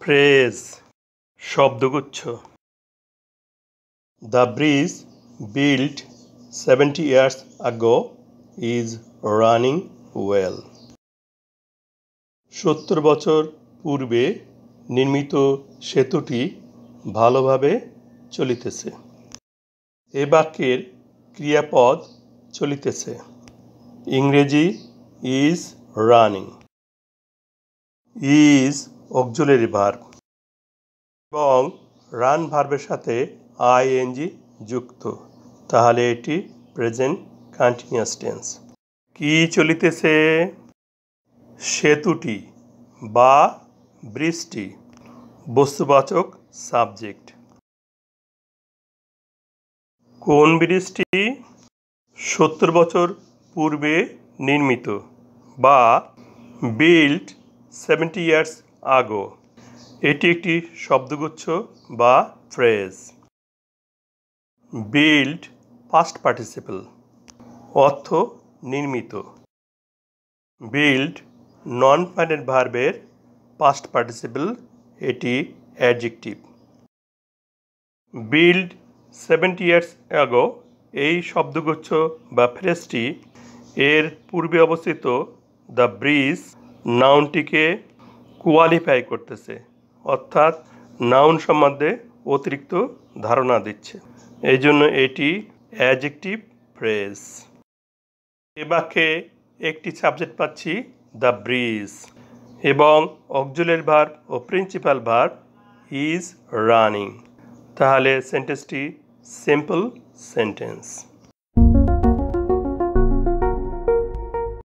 Phrase শব্দগুচ্ছ। The bridge built 70 years ago is running well. 70 বছর পূর্বে নির্মিত সেতুটি ভালোভাবে চলিতেছে। এ বাক্যের ক্রিয়াপদ চলিতেছে। ইংরেজি is running. is auxiliary verb এবং রান ভার্বের সাথে ing যুক্ত, তাহলে এটি প্রেজেন্ট কন্টিনিউয়াস টেন্স। কি চলিতেছে? সেতুটি বা ব্রিজটি বস্তুবাচক সাবজেক্ট। কোন ব্রিজটি? 70 বছর পূর্বে নির্মিত বা বিল্ট 70 ইয়ার্স আগো। এটি একটি শব্দগুচ্ছ বা ফ্রেজ। বিল্ড পাস্ট পার্টিসিপল, অর্থ নির্মিত। বিল্ড নন ফাইনাইট ভার্বের পাস্ট পার্টিসিপল, এটি অ্যাডজেক্টিভ। বিল্ড 70 ইয়ার্স আগো এই শব্দগুচ্ছ বা ফ্রেজটি এর পূর্বে অবস্থিত দ্য ব্রিজ নাউনটিকে কোয়ালিফাই করতেছে, অর্থাৎ নাউন সম্বন্ধে অতিরিক্ত ধারণা দিচ্ছে। এই জন্য এটি অ্যাডজেক্টিভ ফ্রেজ। এ বাক্যে একটি সাবজেক্ট পাচ্ছি দ্য ব্রিজ এবং অক্সিলারি ভার্ব ও প্রিন্সিপাল ভার্ব ইজ রানিং, তাহলে সেন্টেন্সটি সিম্পল সেন্টেন্স।